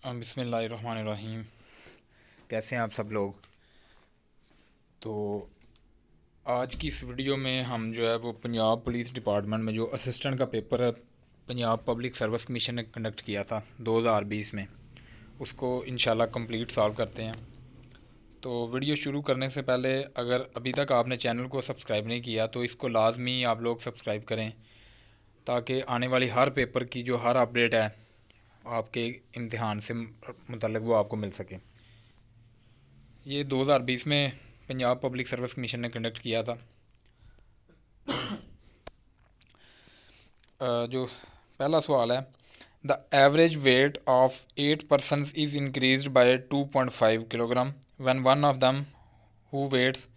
बिस्मिल्लाहिर्रहमानिर्रहीम। कैसे हैं आप सब लोग। तो आज की इस वीडियो में हम जो है वो पंजाब पुलिस डिपार्टमेंट में जो असिस्टेंट का paper Punjab public service commission ने कंडक्ट किया था 2020 में, उसको इंशाल्लाह कंप्लीट सॉल्व करते हैं। तो वीडियो शुरू करने से पहले अगर अभी तक आपने चैनल को सब्सक्राइब नहीं किया तो इसको लाजमी आप लोग सब्सक्राइब करें, ताकि आने वाली हर पेपर की जो हर अपडेट है आपके इम्तिहान से मुतल्लिक वो आपको मिल सके। ये 2020 में पंजाब पब्लिक सर्विस कमीशन ने कंडक्ट किया था। जो पहला सवाल है, the average weight of 8 person is increase by 2.5 kilogram when one of them who weights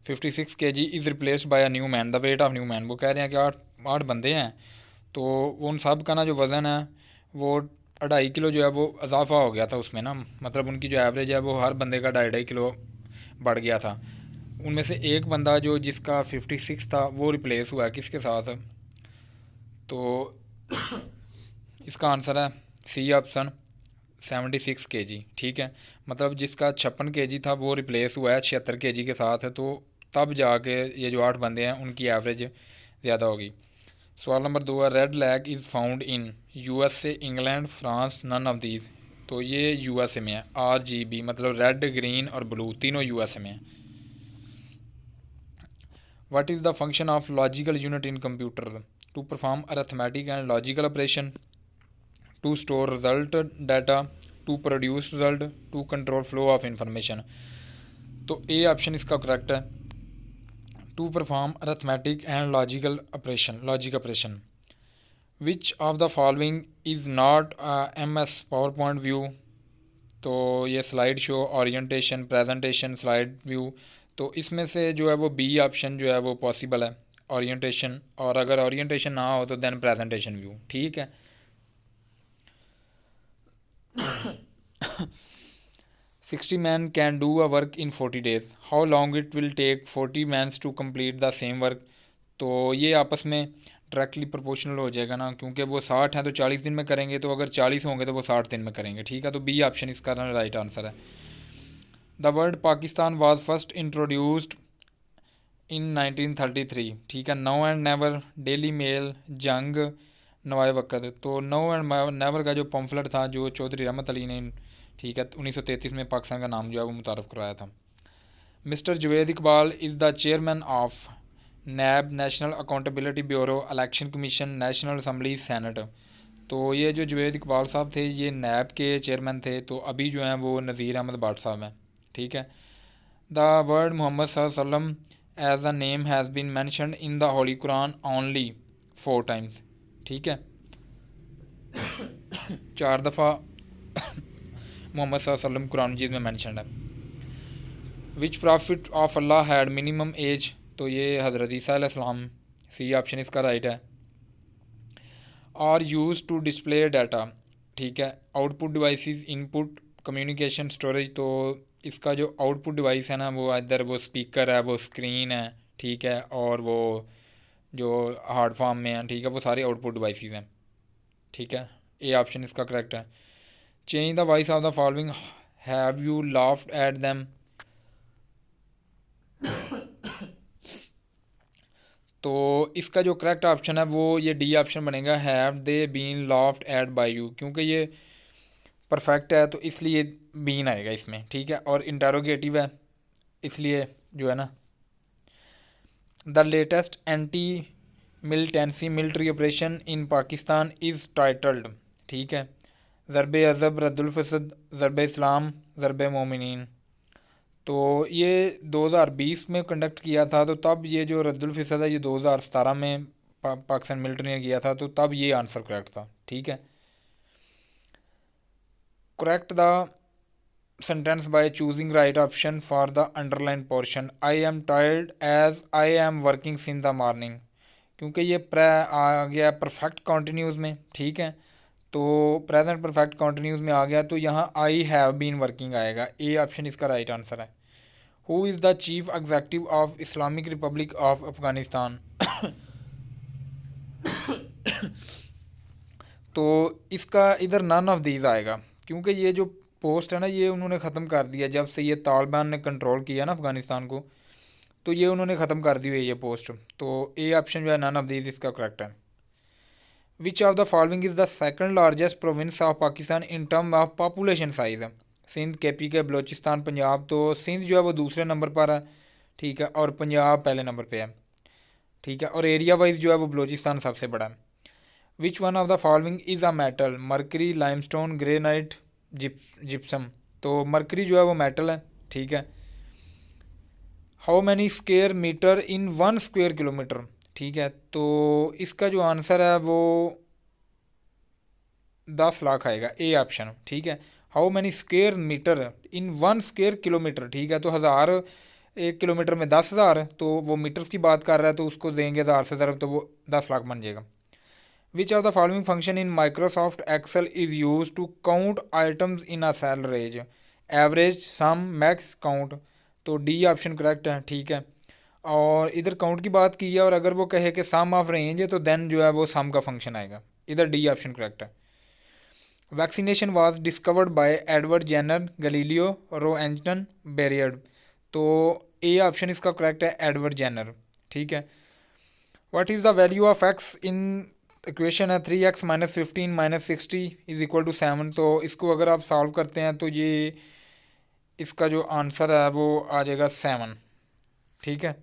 56 kg is replaced by a new man. The weight of new man, वो कह रहे हैं कि आठ आठ बंदे हैं तो उन सब का ना जो वज़न है वो 2.5 किलो जो है वो इजाफा हो गया था उसमें ना, मतलब उनकी जो एवरेज है वो हर बंदे का 2.5 किलो बढ़ गया था। उनमें से एक बंदा जो जिसका 56 था वो रिप्लेस हुआ है किसके साथ। तो इसका आंसर है सी ऑप्शन 76 kg। ठीक है, मतलब जिसका 56 kg था वो रिप्लेस हुआ है 76 kg के साथ, तो तब जाके ये जो 8 बंदे हैं उनकी एवरेज ज़्यादा होगी। सवाल नंबर 2 है, red lac is found in USA, England, France, none of these. तो ये यूएसए में है। RGB मतलब रेड, ग्रीन और ब्लू तीनों यूएसए में है। What is the function of logical unit in computer? To perform arithmetic and logical operation, to store result data, to produce result, to control flow of information. तो A option इसका correct है, to perform arithmetic and logic operation. Which of the following is not MS PowerPoint view. तो ये slide show, orientation, presentation, slide view. तो इसमें से जो है वो बी ऑप्शन जो है वो पॉसिबल है, ओरिएंटेशन। और अगर ओरिएंटेशन ना हो तो देन प्रेजेंटेशन व्यू। ठीक है। 60 men can do a work in 40 days। How long it will take 40 men to complete the same work. तो ये आपस में डायरेक्टली प्रोपोर्शनल हो जाएगा ना, क्योंकि वो 60 हैं तो 40 दिन में करेंगे, तो अगर 40 होंगे तो वो 60 दिन में करेंगे। ठीक है, तो बी ऑप्शन इसका राइट आंसर है। The word Pakistan was first introduced in 1933। ठीक है, now and never, daily mail, Jang, Nawai वक़्त। तो नो एंड नेवर का जो पम्फलेट था जो चौधरी रहमत अली ने, ठीक है, 1933 में पाकिस्तान का नाम जो है वो मुतारफ़ करवाया था। Mister Javed Iqbal is the chairman of NAB, national accountability bureau, election commission, national assembly, senate. तो ये जो जुवेद इकबाल साहब थे ये नैब के चेयरमैन थे, तो अभी जो हैं वो नज़ीर अहमद भाट साहब हैं। ठीक है। द वर्ड मोहम्मद सल्लम as a name has been mentioned in the holy Quran only 4 times। ठीक है, 4 दफ़ा मोहम्मद सल्लम कुरान मजीद में मैंशन है। Which prophet of Allah had minimum age. तो ये हज़रत ईसा अलैहिस्सलाम, सी ऑप्शन इसका राइट है। Are use to display data. ठीक है, output devices, input, communication, storage. तो इसका जो आउटपुट डिवाइस है ना वो इधर वो स्पीकर है, वो स्क्रीन है, ठीक है, और वो जो हार्ड फॉर्म में है, ठीक है, वो सारे आउटपुट डिवाइसेस हैं। ठीक है, ए ऑप्शन इसका करेक्ट है। Change the voice of the following, have you laughed at them. तो इसका जो करेक्ट ऑप्शन है वो ये डी ऑप्शन बनेगा, have they been laughed at by you, क्योंकि ये परफेक्ट है तो इसलिए बीन आएगा इसमें। ठीक है, और इंटेरोगेटिव है इसलिए जो है ना। The latest anti militancy military operation in Pakistan is titled. ठीक है, ज़रब अज़ब, रद्दुल फसद, ज़रब इस्लाम, ज़रब मोमिनीन। तो ये 2020 में कंडक्ट किया था, तो तब ये जो रद्दुल फसद है ये 2017 में पाकिस्तान मिलिट्री ने किया था, तो तब ये आंसर करेक्ट था। ठीक है। Correct the sentence by choosing right option for the underlined portion। I am tired as I am working since the morning। क्योंकि ये आ गया परफेक्ट कॉन्टीन्यूज़ में। ठीक है, तो प्रेजेंट परफेक्ट कॉन्टीन्यूज़ में आ गया, तो यहाँ आई हैव बीन वर्किंग आएगा। ए ऑप्शन इसका राइट आंसर है। Who is the chief executive of Islamic Republic of Afghanistan. तो इसका इधर नन ऑफ दीज आएगा। क्योंकि ये जो पोस्ट है ना ये उन्होंने ख़त्म कर दिया जब से ये तालिबान ने कंट्रोल किया ना अफ़गानिस्तान को, तो ये उन्होंने ख़त्म कर दी हुई है ये पोस्ट। तो ए ऑप्शन जो है नन ऑफ दीज इसका करेक्ट है। Which of the following is the second largest province of Pakistan in term of population size है? सिंध, के पी के, बलोचिस्तान, पंजाब। तो सिंध जो है वो दूसरे नंबर पर है, ठीक है, और पंजाब पहले नंबर पे है, ठीक है, और एरिया वाइज जो है वो बलोचिस्तान सबसे बड़ा है। Which one of the following is a metal? Mercury, limestone, granite, gypsum. तो मरकरी जो है वो मेटल है, ठीक है। How many square metre in 1 square kilometre? ठीक है, तो इसका जो आंसर है वो 10 लाख आएगा, ए ऑप्शन, ठीक है। How many square metre in 1 square kilometre, ठीक है, तो 1,000 1 किलोमीटर में 10,000, तो वो मीटर्स की बात कर रहा है तो उसको देंगे 1,000 से ज़रब, तो वो 10 लाख बन जाएगा। Which of the following function in Microsoft Excel is use to count items in a cell range? Average, sum, max, count. तो डी ऑप्शन करेक्ट है, ठीक है। और इधर काउंट की बात की है और अगर वो कहे कि सम ऑफ रेंज है तो देन जो है वो सम का फंक्शन आएगा। इधर डी ऑप्शन करेक्ट है। Vaccination was discovered by Edward Jenner, Galileo, Roentgen, बेरियड। तो ए ऑप्शन इसका करेक्ट है, एडवर्ड जेनर, ठीक है। What is the value of x in equation है 3x minus 15 minus 60 is equal to 7। तो इसको अगर आप सॉल्व करते हैं तो ये इसका जो आंसर है वो आ जाएगा 7, ठीक है।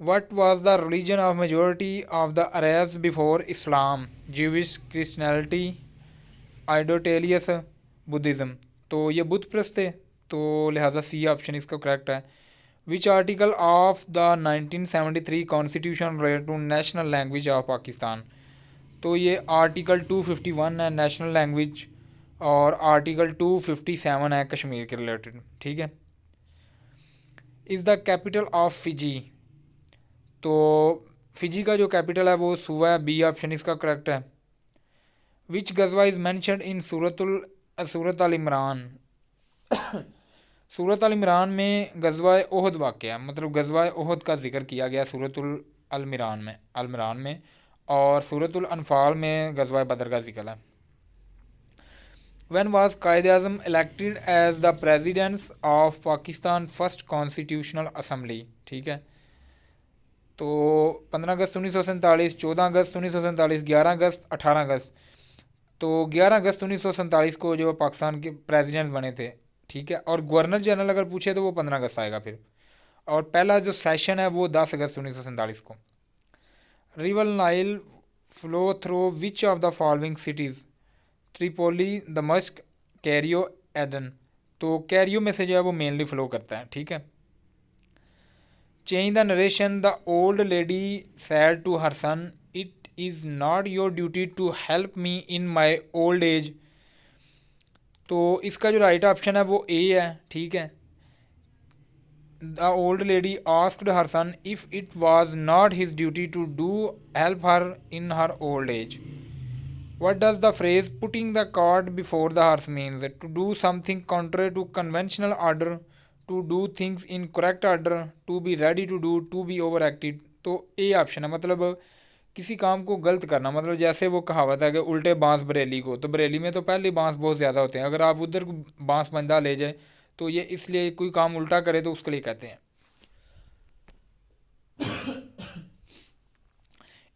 What was the religion of majority of the Arabs before Islam? Jewish, Christianity, Idolatrous, Buddhism। तो ये बुद्ध प्रस्त थे, तो लिहाजा सी ऑप्शन इसका करेक्ट है। Which article of the 1973 constitution relate to national language of Pakistan? तो ये आर्टिकल 251 है नेशनल लैंग्वेज, और आर्टिकल 257 है कश्मीर के रिलेटेड, ठीक है। Is the capital of Fiji? तो फिजी का जो कैपिटल है वो सुवा है, बी ऑप्शन इसका करेक्ट है। विच गजवा इज़ मैंशनड इन सूरत अल इमरान? सूरत अल इमरान में गजवा ओहद वाक़ है, मतलब गजवा ओहद का जिक्र किया गया सूरतुल अलमिरान में, और सूरतुल अनफाल में गजवा बदर का जिक्र है। When was Quaid Azam elected as the president of Pakistan first constitutional assembly? ठीक है, तो 15 अगस्त 1947, 14 अगस्त 1947, 11 अगस्त, 18 अगस्त। तो 11 अगस्त 1947 को जो पाकिस्तान के प्रेसिडेंट बने थे, ठीक है, और गवर्नर जनरल अगर पूछे तो वो 15 अगस्त आएगा फिर। और पहला जो सेशन है वो 10 अगस्त 1947 को। River Nile flow through which of the following cities? Tripoli, दमश्क, कैरियो, एडन। तो कैरियो में से जो है वो मेनली फ्लो करता है, ठीक है। Change the narration, the old lady said to her son, it is not your duty to help me in my old age. तो इसका जो राइट ऑप्शन है वो ए है, ठीक है। The old lady asked her son if it was not his duty to do help her in her old age. What does the phrase putting the cart before the horse means? To do something contrary to conventional order, to do things in correct order, to be ready to do, to be overacted। तो A option है, मतलब किसी काम को गलत करना, मतलब जैसे वो कहावत है कि उल्टे बांस बरेली को, तो बरेली में तो पहले बांस बहुत ज़्यादा होते हैं, अगर आप उधर बांस बंदा ले जाए तो ये इसलिए कोई काम उल्टा करे तो उसके लिए कहते हैं।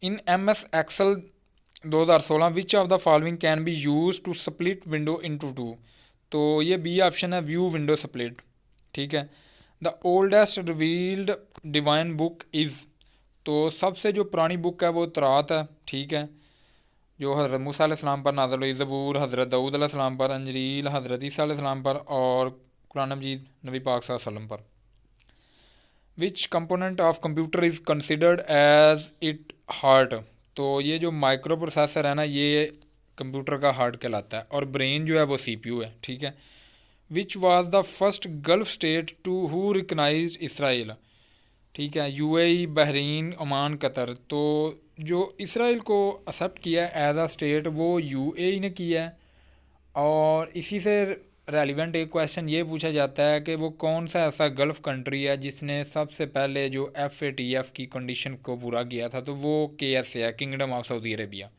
In MS Excel 2016 which of the following can be use to split window into two? तो ये बी ऑप्शन है, व्यू विंडो स्प्लिट, ठीक है। The oldest revealed divine book is? तो सबसे जो पुरानी बुक है वो तौरात है, ठीक है, जो हज़रत मूसा अलैहिस्सलाम पर नाज़िल हुई। ज़बूर हज़रत दाऊद अलैहिस्सलाम पर, अंजील हज़रत ईसा अलैहिस्सलाम पर, और कुरान मजीद नबी पाक सल्लल्लाहु अलैहि वसल्लम पर। Which component of computer is considered as it heart? तो ये जो माइक्रो प्रोसेसर है ना ये कंप्यूटर का हार्ट कहलाता है, और ब्रेन जो है वो CPU है, ठीक है। Which was the first gulf state to who recognise Israel? ठीक है, UAE, बहरीन, ओमान, कतर। तो जो इसराइल को एक्सेप्ट किया एज अ स्टेट वो UAE ने किया है, और इसी से रेलिवेंट एक क्वेश्चन ये पूछा जाता है कि वो कौन सा ऐसा गल्फ़ कंट्री है जिसने सबसे पहले जो FATF की कंडीशन को पूरा किया था, तो वो KSA है, kingdom of Saudi Arabia.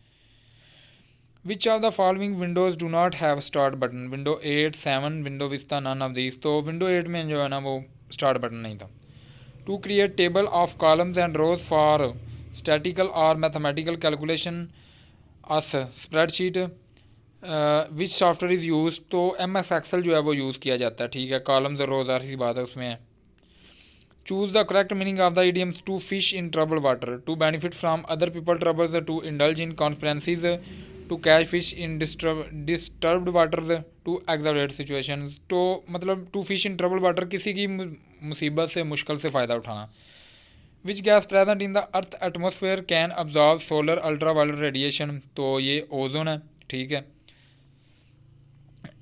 Which of the following windows do not have start button? Window 8, 7, window vista, none of these. तो विंडो 8 में जो है ना वो स्टार्ट बटन नहीं था। To create table of columns and rows for statistical और mathematical calculation as spreadsheet which software is use? तो MS एक्सेल जो है वो यूज़ किया जाता है, ठीक है। कॉलम्स और रोज आर सी बात है उसमें है। Choose the correct meaning of the idioms to fish in trouble water, to benefit from other people troubles, to indulge in conferences, to catch fish in disturbed waters, to aggravate situations. तो मतलब to fish in trouble water, किसी की मुसीबत से, मुश्किल से फ़ायदा उठाना। Which gas present in the earth atmosphere can absorb solar ultraviolet radiation? तो ये ओजोन है, ठीक है।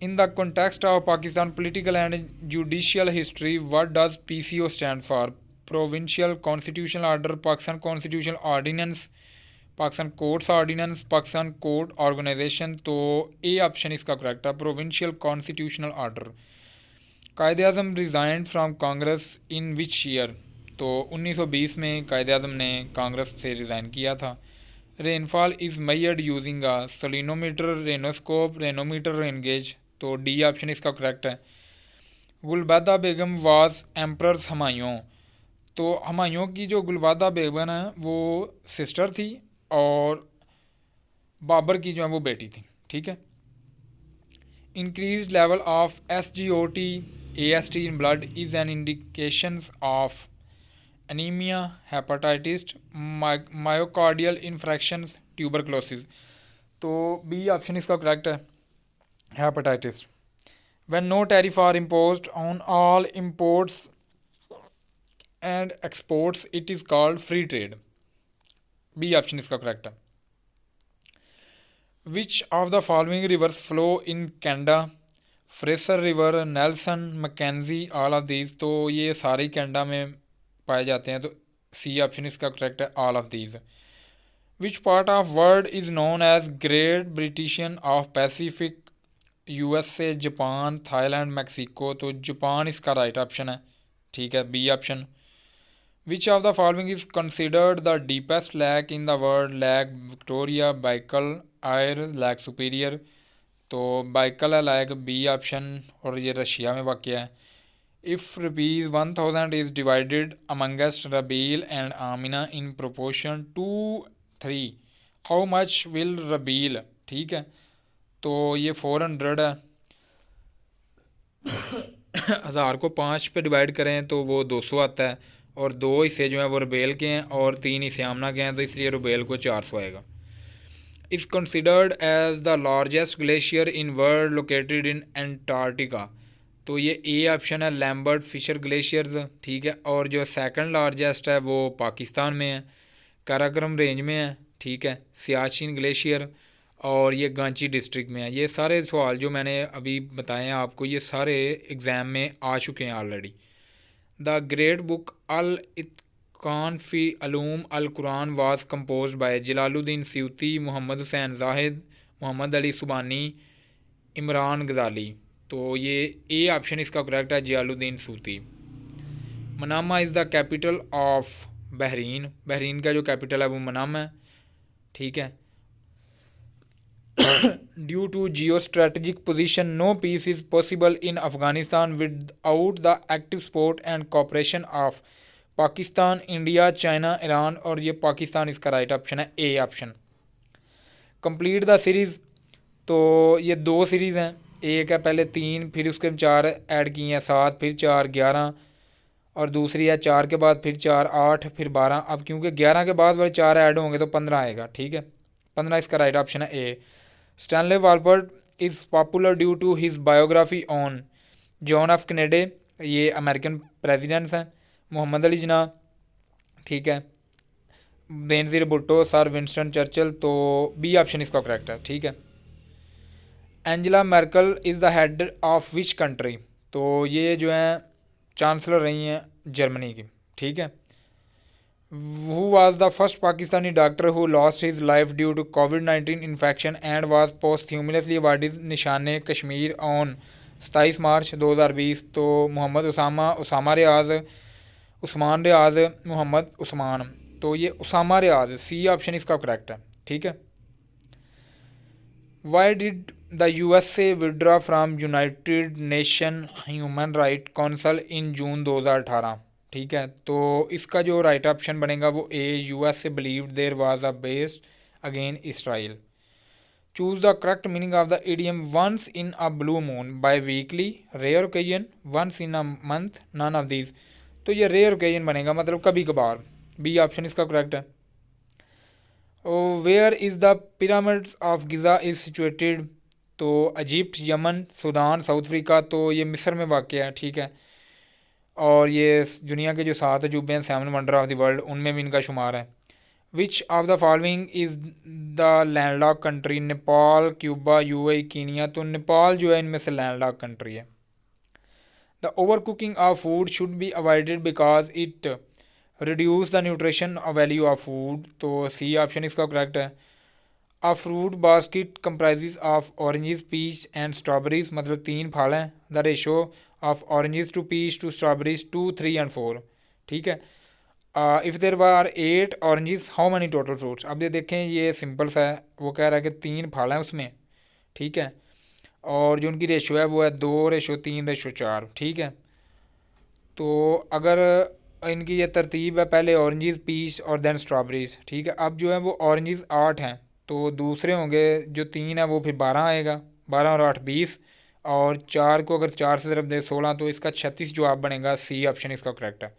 In the context of Pakistan political and judicial history, what does PCO stand for? Provincial Constitutional Order, Pakistan Constitutional Ordinance, Pakistan courts ordinance, Pakistan court organisation. तो A option इसका correct है, provincial constitutional order. Quaid-e Azam resigned from Congress in which year? तो 1920 में कायदे आज़म ने कांग्रेस से resign किया था। Rainfall is measured using a salinometer, rainoscope, rainometer, rain gauge. तो डी ऑप्शन इसका करेक्ट है। Gulbadan Begum was emperor's Humayun. तो हमायूं की जो गुलबादा बेगम है वो सिस्टर थी और बाबर की जो है वो बेटी थी, ठीक है। Increase level of SGOT AST in blood is an indication of anaemia, hepatitis, myocardial infarctions, tuberculosis. तो बी ऑप्शन इसका करेक्ट है, hepatitis. When no tariff are imposed on all imports and exports, it is called free trade. B option इसका correct है। Which of the following rivers flow in Canada? Fraser River, Nelson, Mackenzie, all of these। तो ये सारे Canada में पाए जाते हैं, तो सी ऑप्शन इसका करेक्ट है, all of these। Which part of world is known as Great Britain of Pacific? USA, Japan, Thailand, Mexico. तो जापान इसका राइट ऑप्शन है, ठीक है, B option. Which of the following is considered the deepest lake in the world? Lake Victoria, Baikal, Eyre, lake Superior. तो Baikal है lake, B option, और ये Russia में वाक़ है। If ₹1000 is divided amongst Rabeel and Amina in proportion 2:3, how much will Rabeel? ठीक है, तो ये 400 है। 1000 को 5 पे डिवाइड करें तो वो 200 आता है, और 2 हिस्से जो हैं वो रबेल के हैं और 3 हिस्से आमना के हैं, तो इसलिए रबेल को 400 आएगा। Is considered as the largest glacier in world located in Antarctica. तो ये ए ऑप्शन है, लैम्बर्ट फिशर ग्लेशियर्स, ठीक है। और जो सेकंड लार्जेस्ट है वो पाकिस्तान में है, काराकोरम रेंज में है, ठीक है। सियाचिन ग्लेशियर, और ये गांची डिस्ट्रिक्ट में है। ये सारे सवाल जो मैंने अभी बताए हैं आपको, ये सारे एग्ज़ाम में आ चुके हैं already. The great book al Itqan fi Ulum al Quran was compose by Jalaluddin Suyuti, Mohammad Hussain Zahid, Mohammad Ali Subhani, Imran Ghazali. तो ये ए ऑप्शन इसका करेक्ट है, Jalaluddin Suyuti. Manama is the capital of Bahrain. Bahrain का जो कैपिटल है वो मनामा है, ठीक है। Due to geostrategic position, no peace is possible in Afghanistan without the active support and cooperation of Pakistan, India, China, Iran. और ये पाकिस्तान इसका राइट ऑप्शन है, A option. Complete the series. तो ये 2 सीरीज़ हैं, एक है पहले 3, फिर उसके 4 ऐड किए हैं, 7, फिर 4, 11, और दूसरी है 4 के बाद फिर 4, 8, फिर 12। अब क्योंकि 11 के बाद वाले 4 ऐड होंगे तो 15 आएगा, ठीक है। 15 इसका राइट ऑप्शन है, A. Stanley Wolpert is popular due to his biography on John F Kennedy, ये अमेरिकन प्रेसिडेंट्स हैं। मोहम्मद अली जिन्ना, ठीक है। Benazir Bhutto, sir Winston Churchill. तो बी ऑप्शन इसका करेक्ट है, ठीक है। Angela Merkel is the head of which country? तो ये जो है चांसलर रही हैं जर्मनी की, ठीक है। Who was the first Pakistani doctor who lost his life due to COVID-19 infection and was posthumously awarded Nishan-e Kashmir on 27 मार्च 2020। तो मोहम्मद उसामा रियाज, उस्मान रियाज, मोहम्मद उस्मान। तो ये उसामा रियाज, सी ऑप्शन इसका करेक्ट है। ठीक है। Why did the USA withdraw from United Nation Human Right Council in June 2018। ठीक है। तो इसका जो राइट ऑप्शन बनेगा वो A, USA believed there was a bias against Israel. Choose the correct meaning of the idiom once in a blue moon, biweekly, rare occasion, once in a month, none of these. तो ये rare occasion बनेगा, मतलब कभी कभार। B option इसका correct है। Where is the pyramids of Giza is situated. तो Egypt, Yemen, Sudan, South Africa. तो ये मिस्र में वाक़ है। ठीक है। और ये दुनिया के जो 7 अजूबे हैं, 7 वंडर ऑफ द वर्ल्ड, उनमें भी इनका शुमार है। Which of the following is the landlock country. Nepal, Cuba, UAE, Kenya. तो नेपाल जो है इनमें से लैंडलॉक कंट्री है। The over cooking of food should be avoided because it reduce the nutrition value of food. तो सी ऑप्शन इसका correct है। A fruit basket comprises of oranges, peach and strawberries. मतलब 3 फल हैं। The ratio of oranges to peach to strawberries 2, 3 and 4। ठीक है। If there are 8 oranges, how many total fruits. अब ये देखें, ये सिंपल सा है। वो कह रहा है कि 3 फल हैं उसमें। ठीक है। और जो उनकी रेशो है वो है 2:3:4। ठीक है। तो अगर इनकी ये तरतीब है, पहले ऑरेंजेस, पीच और देन स्ट्रॉबेरीज। ठीक है। अब जो है वो ऑरेंजेस 8 हैं, तो दूसरे होंगे जो 3 है वो फिर 12 आएगा। 12 और 8 20। और 4 को अगर 4 से ज़रब दे 16, तो इसका 36 जवाब बनेगा। सी ऑप्शन इसका करेक्ट है।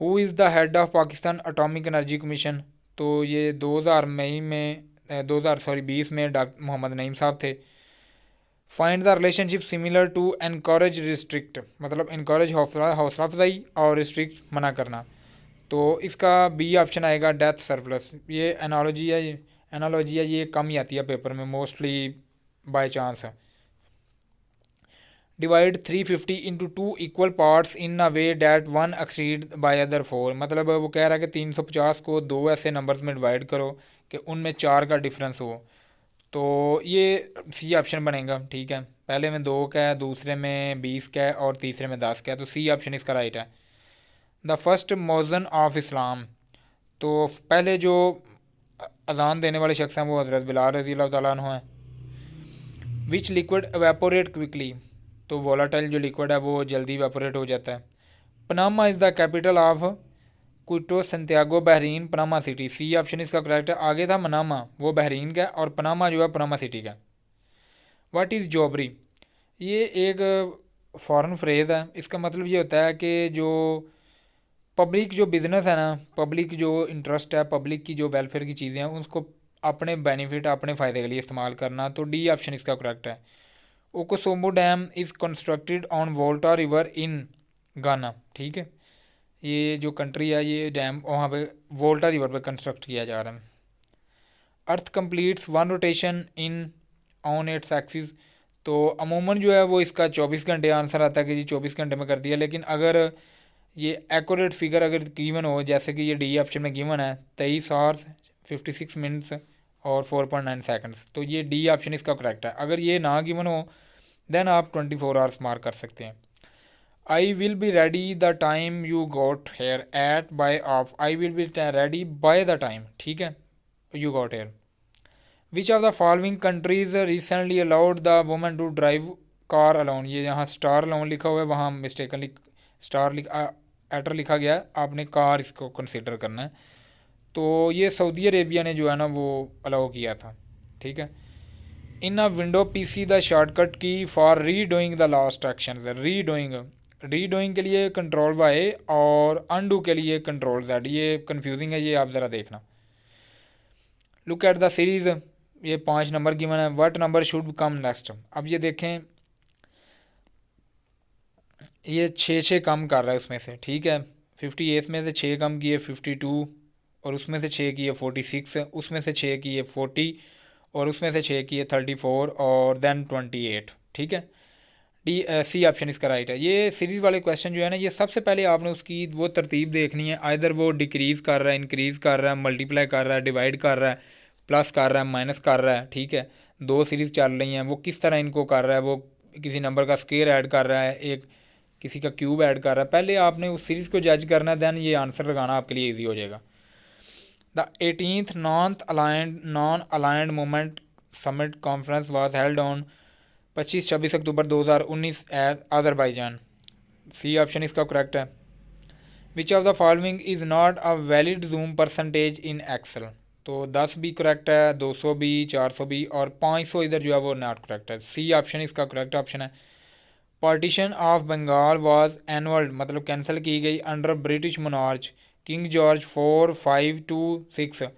Who is the head of Pakistan atomic energy commission. तो ये 2000 मई में 2020 में डॉक्टर मोहम्मद नईम साहब थे। Find the relationship similar to encourage restrict. मतलब इनकरेज हौसला अफजाई और रिस्ट्रिक्ट मना करना। तो इसका बी ऑप्शन आएगा, डेथ सरप्लस। ये एनालॉजी है, ये कम ही आती है पेपर में, मोस्टली बाय चांस है। Divide 350 into 2 equal parts in a way that 1 exceed by other 4। मतलब वो कह रहा है कि 350 को 2 ऐसे नंबर्स में डिवाइड करो कि उनमें 4 का डिफरेंस हो। तो ये सी ऑप्शन बनेगा। ठीक है। पहले में 2 का है, दूसरे में 20 का है और तीसरे में 10 का है। तो सी ऑप्शन इसका राइट है। द फर्स्ट मौज़न ऑफ इस्लाम। तो पहले जो अजान देने वाले शख्स हैं वो हज़रत बिलाल रज़ी अल्लाह ताला अन्हु हैं। Which liquid evaporate quickly. तो वोलाटाइल जो लिक्विड है वो जल्दी एवेपोरेट हो जाता है। Panama is the capital of Quito Santiago Bahrain Panama City. C option इसका करेक्ट है। आगे था मनामा, वो बहरीन का, और पनामा जो है पनामा सिटी का। What is jobbery. ये एक फ़ॉरेन फ्रेज़ है। इसका मतलब ये होता है कि जो पब्लिक जो बिज़नेस है ना, पब्लिक जो इंटरेस्ट है, पब्लिक की जो वेलफेयर की चीज़ें हैं उसको अपने बेनिफिट, अपने फ़ायदे के लिए इस्तेमाल करना। तो डी ऑप्शन इसका करेक्ट है। Akosombo dam is constructed on Volta river in Ghana. ठीक है। ये जो कंट्री है, ये डैम वहाँ पे वोल्टा रिवर पे कंस्ट्रक्ट किया जा रहा है। Earth completes 1 rotation in on its axis. तो अमूमन जो है वो इसका 24 घंटे आंसर आता है कि जी 24 घंटे में कर दिया। लेकिन अगर ये एक्यूरेट फिगर अगर गिवन हो, जैसे कि ये डी ऑप्शन में गिवन है 23 आवर्स 56 मिनट्स और 4.9 सेकंड्स, तो ये डी ऑप्शन इसका करेक्ट है। अगर ये ना गिवन हो देन आप 24 आवर्स मार्क कर सकते हैं। I will be ready the time you got here at by of. I will be ready by the time. ठीक है, you got here. Which of the following countries recently allowed the woman to drive car alone. ये यहाँ star alone लिखा हुआ है, वहाँ mistakenly star एटर लिखा गया है, आपने कार इसको कंसिडर करना है। तो ये सऊदी अरेबिया ने जो है ना वो अलाउ किया था। ठीक है। In a window PC the shortcut key for redoing the last action. Redoing के लिए कंट्रोल वाई और अनडू के लिए कंट्रोल Z। ये कंफ्यूजिंग है, ये आप ज़रा देखना। Look at the series. ये 5 नंबर गिवन है। What number should come next. अब ये देखें, ये 6 कम कर रहा है उसमें से। ठीक है। 58 में से 6 कम किए 52, और उसमें से 6 किए 46, उसमें से 6 किए 40, और उसमें से 6 किए 34 और देन 28। ठीक है। सी ऑप्शन इसका राइट है। ये सीरीज़ वाले क्वेश्चन जो है ना, ये सबसे पहले आपने उसकी वो तरतीब देखनी है। आइदर वो डिक्रीज़ कर रहा है, इंक्रीज़ कर रहा है, मल्टीप्लाई कर रहा है, डिवाइड कर रहा है, प्लस कर रहा है, माइनस कर रहा है, ठीक है, दो सीरीज़ चल रही हैं, वो किस तरह इनको कर रहा है, वो किसी नंबर का स्क्वायर ऐड कर रहा है, एक किसी का क्यूब ऐड कर रहा है, पहले आपने उस सीरीज़ को जज करना है, दैन ये आंसर लगाना आपके लिए ईजी हो जाएगा। The 18th non aligned movement summit conference was held on 25-26 October 2019 at Azerbaijan. C option इसका करेक्ट है। Which of the following is not a valid zoom percentage in Excel. तो 10 भी करेक्ट है, 200 भी, 400 भी और 500 इधर जो है वो नॉट करेक्ट है। सी ऑप्शन इसका करेक्ट ऑप्शन है। पार्टीशन ऑफ बंगाल वाज एनुअल्ड मतलब कैंसिल की गई under British monarch king George 4, 5 to 6।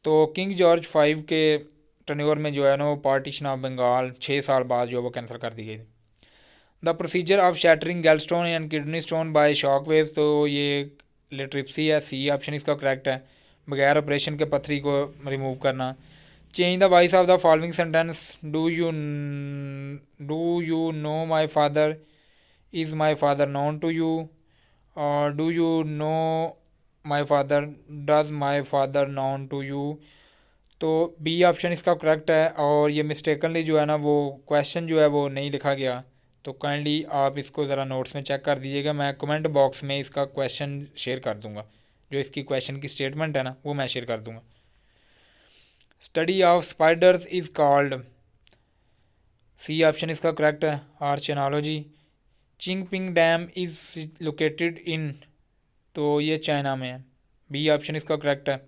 तो किंग जॉर्ज 5 के टन्योर में जो है ना वो पार्टीशन ऑफ बंगाल 6 साल बाद जो है वो कैंसिल कर दी गई। The procedure of shattering gallstone and kidney stone by shock wave, तो ये लिट्रिप्सी है। सी ऑप्शन इसका करेक्ट है, बगैर ऑपरेशन के पथरी को रिमूव करना। Change the voice of the following sentence. Do you know my father, is my father known to you, और do you know my father, does my father known to you. तो B option इसका correct है, और ये mistakenly जो है ना वो क्वेश्चन जो है वो नहीं लिखा गया, तो काइंडली आप इसको ज़रा नोट्स में चेक कर दीजिएगा। मैं कमेंट बॉक्स में इसका क्वेश्चन शेयर कर दूंगा, जो इसकी क्वेश्चन की स्टेटमेंट है ना वो मैं शेयर कर दूंगा। Study of spiders is called. C option इसका करेक्ट है, arachnology. Chingping dam is located in, तो ये चाइना में है। बी ऑप्शन इसका करेक्ट है।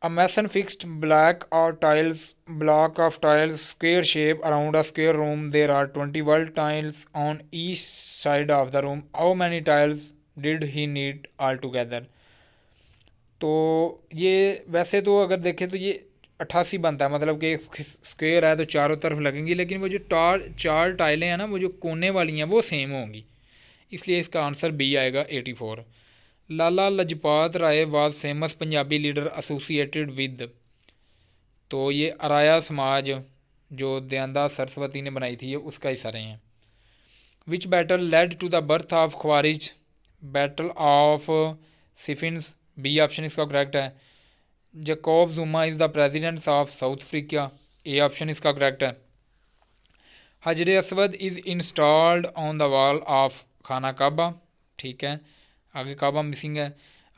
A mason fixed block of tiles square shape around a square room. There are 20 wall tiles on each side of the room. How many tiles did he need altogether? तो ये वैसे तो अगर देखें तो ये 88 बनता है, मतलब कि स्क्वायर है तो चारों तरफ लगेंगी, लेकिन वो जो चार टाइलें हैं ना वो जो कोने वाली हैं वो सेम होंगी, इसलिए इसका आंसर बी आएगा 84। Lala Lajpat Rai was famous Punjabi leader associated with, तो ये अराया समाज जो दयानदास सरस्वती ने बनाई थी ये उसका हिस्सा रहे हैं। Which battle led to the birth of Khawarij, battle of Siffins. B option इसका करेक्ट है। Jacob Zuma is the president of South Africa. A option इसका करेक्ट है। Hajar Aswad is installed on the wall of Khana Kaaba, ठीक है, आगे Kaaba missing है।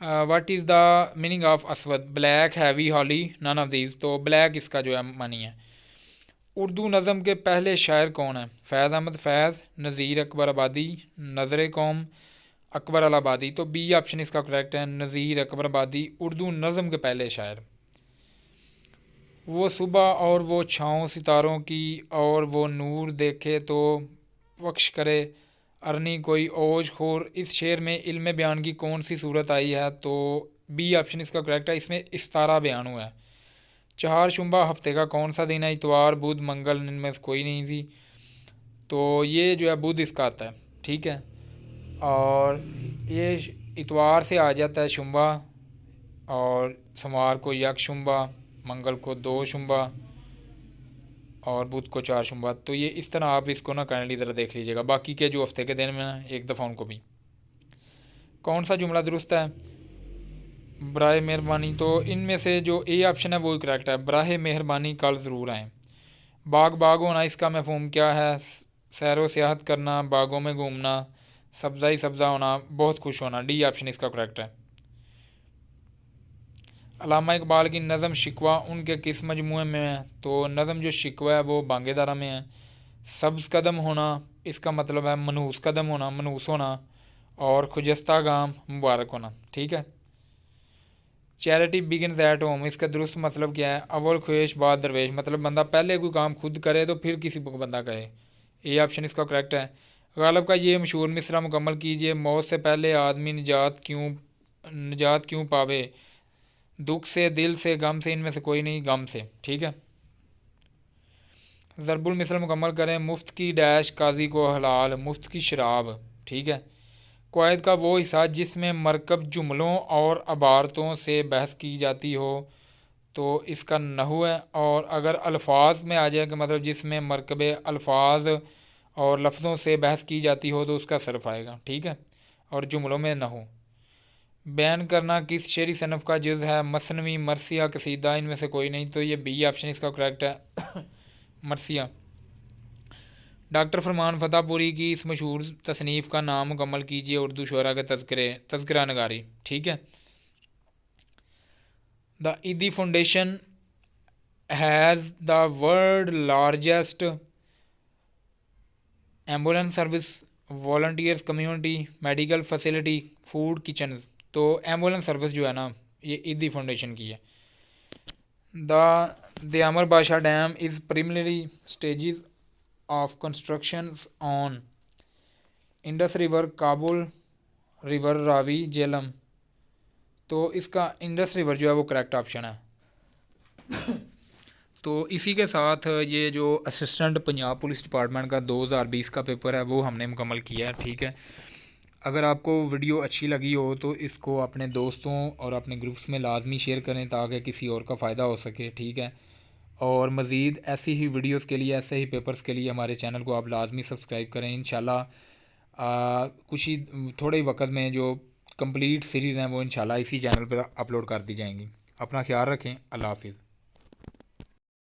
What is the meaning of Aswad, black, heavy, holy, none of these, तो black इसका जो है मनी है। उर्दू नज़म के पहले शायर कौन है? फैज़ अहमद फैज़, नज़ीर अकबर आबादी, नज़र कौम, अकबर अल आबादी। तो बी ऑप्शन इसका करेक्ट है, नज़ीर अकबर आबादी उर्दू नज़म के पहले शायर। वो सुबह और वो छाँव सितारों की, और वो नूर देखे तो बख्श करे अरनी कोई ओज खोर। इस शेर में इल्म बयान की कौन सी सूरत आई है? तो बी ऑप्शन इसका करेक्ट है, इसमें इस्तारा बयान हुआ है। चार शुंबा हफ्ते का कौन सा दिन है? इतवार, बुध, मंगल, इनमें से कोई नहीं थी, तो ये जो है बुध इसका आता है, ठीक है, और ये इतवार से आ जाता है शुंबा, और सोमवार को यक शुंबा, मंगल को दो शुंबा और बुध को चार शुंबा। तो ये इस तरह आप इसको ना काइंडली ज़रा देख लीजिएगा, बाकी के जो हफ्ते के दिन में ना एक दफ़ा उनको भी। कौन सा जुमला दुरुस्त है? बराए मेहरबानी, तो इनमें से जो ए ऑप्शन है वो ही करेक्ट है, बराए मेहरबानी कल ज़रूर आएँ। बाग बाग होना इसका मफहूम क्या है? सैरो सियाहत करना, बागों में घूमना, सब्ज़ा ही सब्ज़ा होना, बहुत खुश होना। डी ऑप्शन इसका करेक्ट है। अल्लामा इकबाल की नज़म शिकवा उनके किस मजमूए में है? तो नज़म जो शिकवा है वो बांगेदारा में है। सब्ज़ कदम होना इसका मतलब है मनहूस कदम होना, मनहूस होना, और खुजस्ता गाम मुबारक होना, ठीक है। चैरिटी बिगिनस एट होम इसका दुरुस्त मतलब क्या है? अव्वल ख्वेश बाद दरवेश, मतलब बंदा पहले कोई काम खुद करे तो फिर किसी को बंदा कहे। ए ऑप्शन इसका करेक्ट है। गालिब का ये मशहूर मिसरा मुकम्मल कीजिए। मौत से पहले आदमी निजात क्यों पावे? दुख से, दिल से, गम से, इनमें से कोई नहीं, गम से, ठीक है। ज़रबुल मिसल मुकम्मल करें। मुफ्त की डैश काजी को हलाल, मुफ्त की शराब, ठीक है। क़वायद का वो हिस्सा जिसमें मरकब जुमलों और अबारतों से बहस की जाती हो, तो इसका नहू है। और अगर अल्फाज में आ जाए कि मतलब जिसमें मरकब अल्फाज और लफ्ज़ों से बहस की जाती हो तो उसका सर्फ आएगा, ठीक है, और जुमलों में नहू। बैन करना किस शेरी सनफ़ का जुज़ है? मसनवी, मरसिया, कसीदा, इनमें से कोई नहीं। तो ये बी ऑप्शन इसका करेक्ट है मरसिया। डॉक्टर फरमान फतेहपुरी की इस मशहूर तसनीफ़ का नाम मुकम्मल कीजिए। उर्दू शुअरा के तज़किरा नगारी। ठीक है। द ईदी foundation has the world largest ambulance service, volunteers community, medical facility, food kitchen. तो एम्बुलेंस सर्विस जो है ना, ये ईदी फाउंडेशन की है। द दयामर बादशाह dam is preliminary stages of construction on Indus river, Kabul river, Ravi, Jhelum. तो इसका इंडस रिवर जो है वो करेक्ट ऑप्शन है। तो इसी के साथ ये जो असिस्टेंट पंजाब पुलिस डिपार्टमेंट का 2020 का पेपर है वो हमने मुकम्मल किया है। ठीक है। अगर आपको वीडियो अच्छी लगी हो तो इसको अपने दोस्तों और अपने ग्रुप्स में लाजमी शेयर करें ताकि किसी और का फ़ायदा हो सके। ठीक है। और मज़ीद ऐसी ही वीडियोस के लिए, ऐसे ही पेपर्स के लिए हमारे चैनल को आप लाजमी सब्सक्राइब करें। इंशाल्लाह कुछ ही थोड़े ही वक्त में जो कंप्लीट सीरीज़ हैं वो इंशाल्लाह इसी चैनल पर अपलोड कर दी जाएंगी। अपना ख्याल रखें। अल्लाह हाफिज़।